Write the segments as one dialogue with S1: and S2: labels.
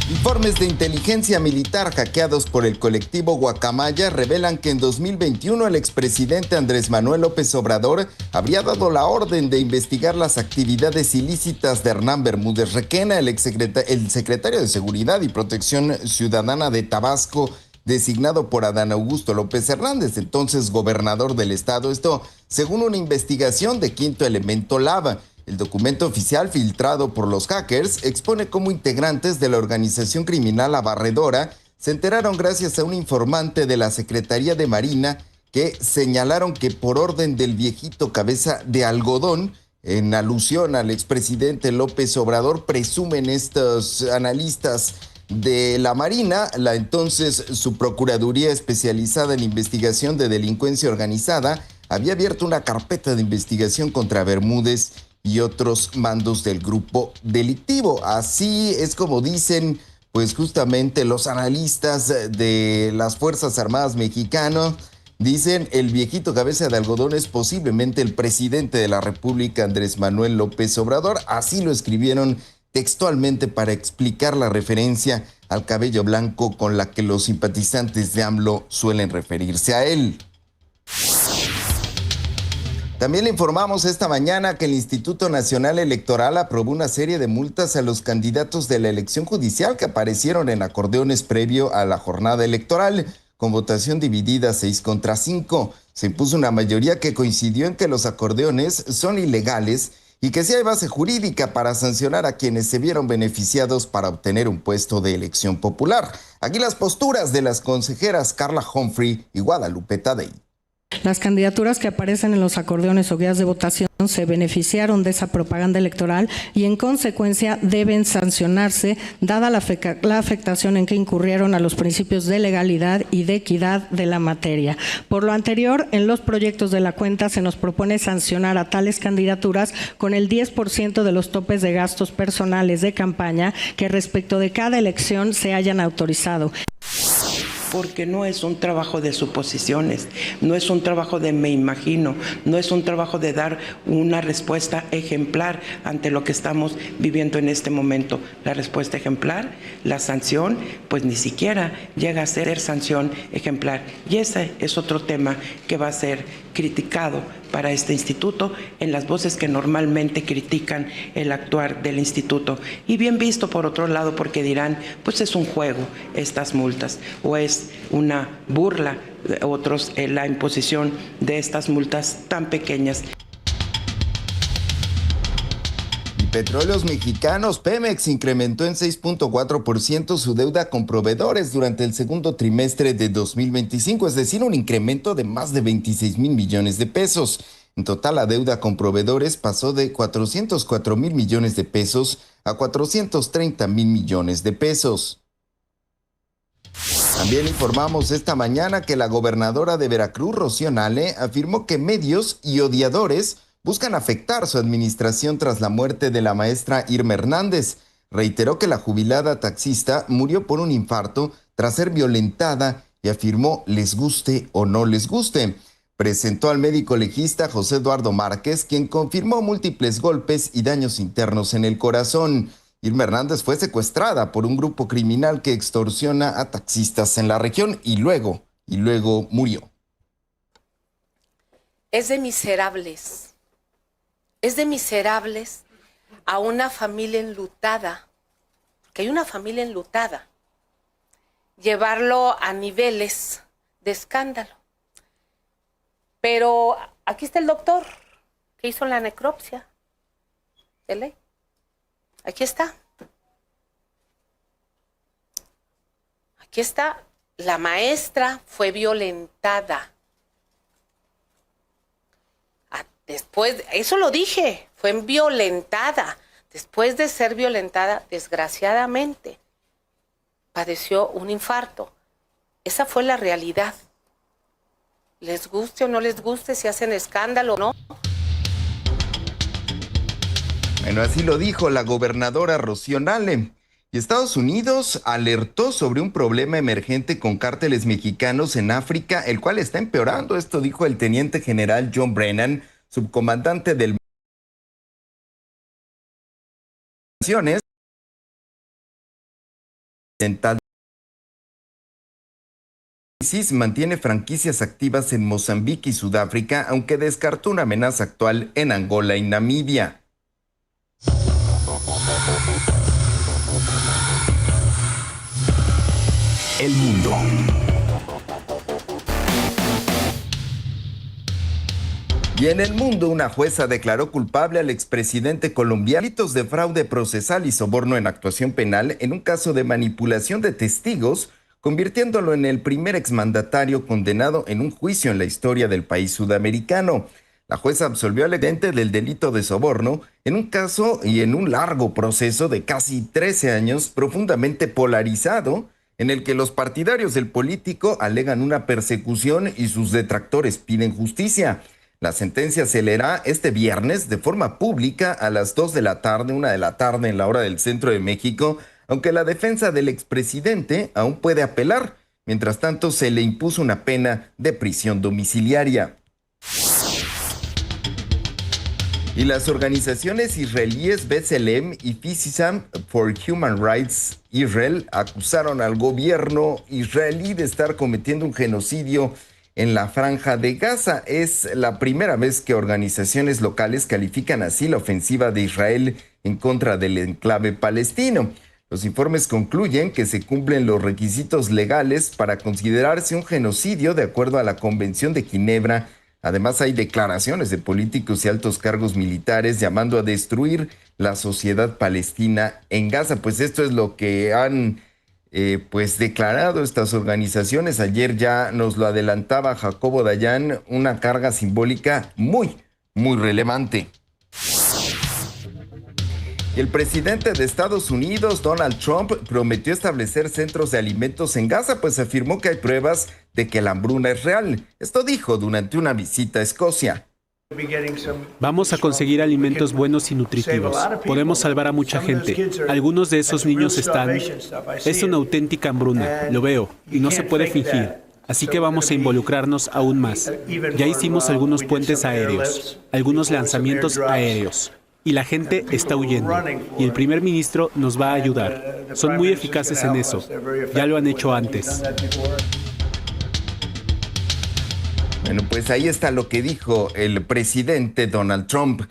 S1: Informes de inteligencia militar hackeados por el colectivo Guacamaya revelan que en 2021 el expresidente Andrés Manuel López Obrador habría dado la orden de investigar las actividades ilícitas de Hernán Bermúdez Requena, el secretario de Seguridad y Protección Ciudadana de Tabasco, designado por Adán Augusto López Hernández, entonces gobernador del estado. Esto según una investigación de Quinto Elemento Lab. El documento oficial filtrado por los hackers expone cómo integrantes de la organización criminal La Barredora se enteraron gracias a un informante de la Secretaría de Marina que señalaron que por orden del viejito cabeza de algodón, en alusión al expresidente López Obrador, presumen estos analistas de la Marina, la entonces su Procuraduría especializada en investigación de delincuencia organizada había abierto una carpeta de investigación contra Bermúdez y otros mandos del grupo delictivo. Así es como dicen, pues justamente los analistas de las Fuerzas Armadas mexicanas. Dicen, el viejito cabeza de algodón es posiblemente el presidente de la República, Andrés Manuel López Obrador. Así lo escribieron textualmente para explicar la referencia al cabello blanco con la que los simpatizantes de AMLO suelen referirse a él. También le informamos esta mañana que el Instituto Nacional Electoral aprobó una serie de multas a los candidatos de la elección judicial que aparecieron en acordeones previo a la jornada electoral. Con votación dividida 6-5, se impuso una mayoría que coincidió en que los acordeones son ilegales y que sí hay base jurídica para sancionar a quienes se vieron beneficiados para obtener un puesto de elección popular. Aquí las posturas de las consejeras Carla Humphrey y Guadalupe Tadei.
S2: Las candidaturas que aparecen en los acordeones o guías de votación se beneficiaron de esa propaganda electoral y en consecuencia deben sancionarse dada la afectación en que incurrieron a los principios de legalidad y de equidad de la materia. Por lo anterior, en los proyectos de la cuenta se nos propone sancionar a tales candidaturas con el 10% de los topes de gastos personales de campaña que respecto de cada elección se hayan autorizado.
S3: Porque no es un trabajo de suposiciones, no es un trabajo de me imagino, no es un trabajo de dar una respuesta ejemplar ante lo que estamos viviendo en este momento. La respuesta ejemplar, la sanción, pues ni siquiera llega a ser sanción ejemplar. Y ese es otro tema que va a ser criticado para este instituto en las voces que normalmente critican el actuar del instituto. Y bien visto por otro lado, porque dirán, pues es un juego estas multas o es una burla, otros la imposición de estas multas tan pequeñas.
S1: Petróleos Mexicanos, Pemex, incrementó en 6.4% su deuda con proveedores durante el segundo trimestre de 2025, es decir, un incremento de más de 26,000 millones de pesos. En total, la deuda con proveedores pasó de 404,000 millones de pesos a 430,000 millones de pesos. También informamos esta mañana que la gobernadora de Veracruz, Rocío Nale, afirmó que medios y odiadores buscan afectar su administración tras la muerte de la maestra Irma Hernández. Reiteró que la jubilada taxista murió por un infarto tras ser violentada y afirmó les guste o no les guste. Presentó al médico legista José Eduardo Márquez, quien confirmó múltiples golpes y daños internos en el corazón. Irma Hernández fue secuestrada por un grupo criminal que extorsiona a taxistas en la región y luego murió.
S4: Es de miserables. Es de miserables a una familia enlutada, que hay una familia enlutada, llevarlo a niveles de escándalo. Pero aquí está el doctor que hizo la necropsia de ley. Aquí está. Aquí está. La maestra fue violentada. Después, eso lo dije, fue violentada. Después de ser violentada, desgraciadamente, padeció un infarto. Esa fue la realidad. Les guste o no les guste, si hacen escándalo o no.
S1: Bueno, así lo dijo la gobernadora Rocío Nale. Y Estados Unidos alertó sobre un problema emergente con cárteles mexicanos en África, el cual está empeorando. Esto dijo el teniente general John Brennan, subcomandante del Occidental mantiene franquicias activas en Mozambique y Sudáfrica, aunque descartó una amenaza actual en Angola y Namibia.
S5: El mundo.
S1: Y en el mundo, una jueza declaró culpable al expresidente colombiano de delitos de fraude procesal y soborno en actuación penal en un caso de manipulación de testigos, convirtiéndolo en el primer exmandatario condenado en un juicio en la historia del país sudamericano. La jueza absolvió al expresidente del delito de soborno en un caso y en un largo proceso de casi 13 años profundamente polarizado, en el que los partidarios del político alegan una persecución y sus detractores piden justicia. La sentencia se leerá este viernes de forma pública a las 2 de la tarde, 1 de la tarde en la hora del centro de México, aunque la defensa del expresidente aún puede apelar. Mientras tanto, se le impuso una pena de prisión domiciliaria. Y las organizaciones israelíes B'Tselem y Physical for Human Rights Israel acusaron al gobierno israelí de estar cometiendo un genocidio en la Franja de Gaza. Es la primera vez que organizaciones locales califican así la ofensiva de Israel en contra del enclave palestino. Los informes concluyen que se cumplen los requisitos legales para considerarse un genocidio de acuerdo a la Convención de Ginebra. Además, hay declaraciones de políticos y altos cargos militares llamando a destruir la sociedad palestina en Gaza. Pues esto es lo que han declarado estas organizaciones. Ayer ya nos lo adelantaba Jacobo Dayan, una carga simbólica muy relevante. El presidente de Estados Unidos, Donald Trump, prometió establecer centros de alimentos en Gaza, pues afirmó que hay pruebas de que la hambruna es real. Esto dijo durante una visita a Escocia.
S6: Vamos a conseguir alimentos buenos y nutritivos. Podemos salvar a mucha gente. Algunos de esos niños están... Es una auténtica hambruna, lo veo, y no se puede fingir. Así que vamos a involucrarnos aún más. Ya hicimos algunos puentes aéreos, algunos lanzamientos aéreos. Y la gente está huyendo. Y el primer ministro nos va a ayudar. Son muy eficaces en eso. Ya lo han hecho antes.
S1: Bueno, pues ahí está lo que dijo el presidente Donald Trump.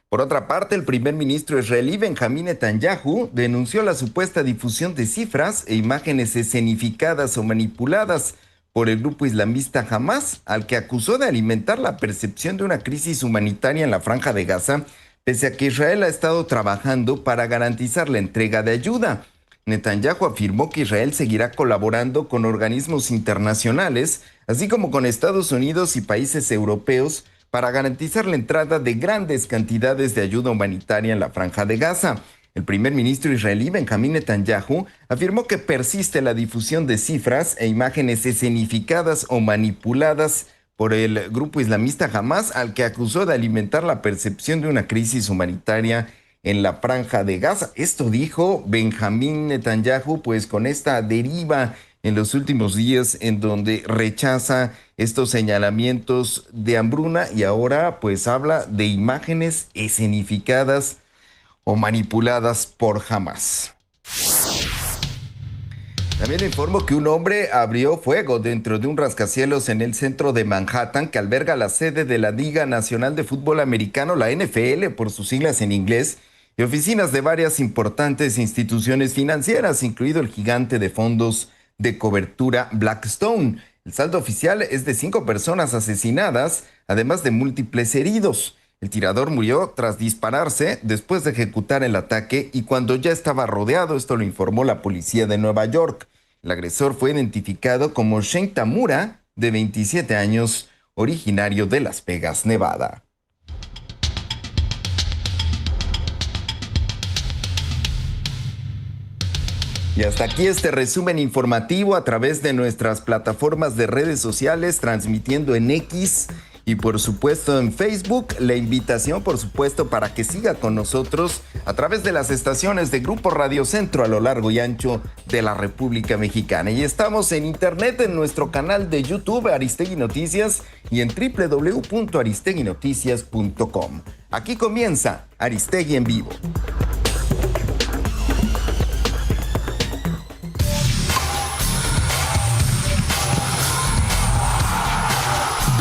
S1: Por otra parte, el primer ministro israelí Benjamín Netanyahu denunció la supuesta difusión de cifras e imágenes escenificadas o manipuladas por el grupo islamista Hamas, al que acusó de alimentar la percepción de una crisis humanitaria en la Franja de Gaza, pese a que Israel ha estado trabajando para garantizar la entrega de ayuda. Netanyahu afirmó que Israel seguirá colaborando con organismos internacionales, así como con Estados Unidos y países europeos, para garantizar la entrada de grandes cantidades de ayuda humanitaria en la Franja de Gaza. El primer ministro israelí Benjamín Netanyahu afirmó que persiste la difusión de cifras e imágenes escenificadas o manipuladas por el grupo islamista Hamas, al que acusó de alimentar la percepción de una crisis humanitaria en la Franja de Gaza. Esto dijo Benjamín Netanyahu, pues con esta deriva en los últimos días en donde rechaza estos señalamientos de hambruna y ahora pues habla de imágenes escenificadas o manipuladas por Hamas. También informo que un hombre abrió fuego dentro de un rascacielos en el centro de Manhattan que alberga la sede de la Liga Nacional de Fútbol Americano, la NFL por sus siglas en inglés, y oficinas de varias importantes instituciones financieras, incluido el gigante de fondos de cobertura Blackstone. El saldo oficial es de 5 personas asesinadas, además de múltiples heridos. El tirador murió tras dispararse después de ejecutar el ataque y cuando ya estaba rodeado, esto lo informó la policía de Nueva York. El agresor fue identificado como Shane Tamura, de 27 años, originario de Las Vegas, Nevada. Y hasta aquí este resumen informativo a través de nuestras plataformas de redes sociales, transmitiendo en X y por supuesto en Facebook. La invitación, por supuesto, para que siga con nosotros a través de las estaciones de Grupo Radio Centro a lo largo y ancho de la República Mexicana. Y estamos en internet en nuestro canal de YouTube Aristegui Noticias y en www.aristeguinoticias.com. Aquí comienza Aristegui en vivo.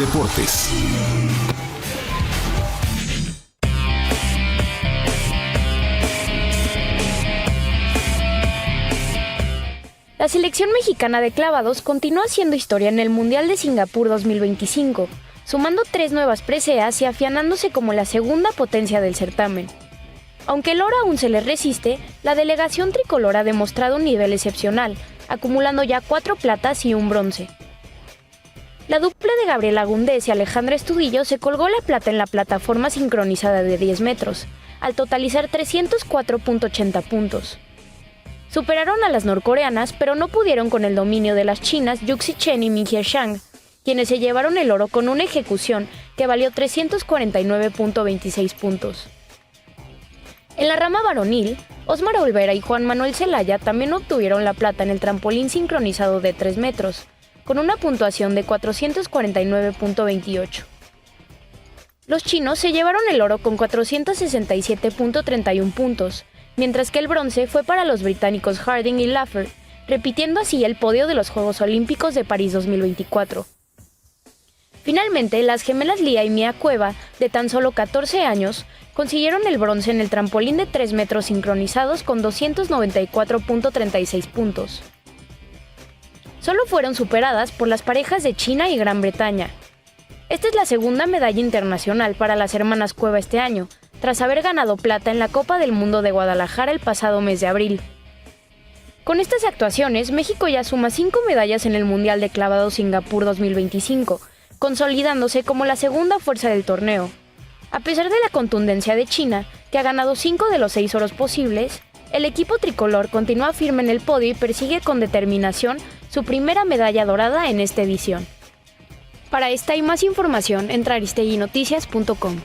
S5: Deportes.
S7: La selección mexicana de clavados continúa haciendo historia en el Mundial de Singapur 2025, sumando 3 nuevas preseas y afianándose como la segunda potencia del certamen. Aunque el oro aún se les resiste, la delegación tricolor ha demostrado un nivel excepcional, acumulando ya 4 platas y un bronce. La dupla de Gabriela Gundés y Alejandra Estudillo se colgó la plata en la plataforma sincronizada de 10 metros, al totalizar 304.80 puntos. Superaron a las norcoreanas, pero no pudieron con el dominio de las chinas Yuxi Chen y Minhie Zhang, quienes se llevaron el oro con una ejecución que valió 349.26 puntos. En la rama varonil, Osmar Olvera y Juan Manuel Zelaya también obtuvieron la plata en el trampolín sincronizado de 3 metros, con una puntuación de 449.28. Los chinos se llevaron el oro con 467.31 puntos, mientras que el bronce fue para los británicos Harding y Laffer, repitiendo así el podio de los Juegos Olímpicos de París 2024. Finalmente, las gemelas Lía y Mía Cueva, de tan solo 14 años, consiguieron el bronce en el trampolín de 3 metros sincronizados con 294.36 puntos. Solo fueron superadas por las parejas de China y Gran Bretaña. Esta es la segunda medalla internacional para las hermanas Cueva este año, tras haber ganado plata en la Copa del Mundo de Guadalajara el pasado mes de abril. Con estas actuaciones, México ya suma 5 medallas en el Mundial de Clavados Singapur 2025, consolidándose como la segunda fuerza del torneo. A pesar de la contundencia de China, que ha ganado 5 de los 6 oros posibles, el equipo tricolor continúa firme en el podio y persigue con determinación su primera medalla dorada en esta edición. Para esta y más información, entra a aristeguinoticias.com.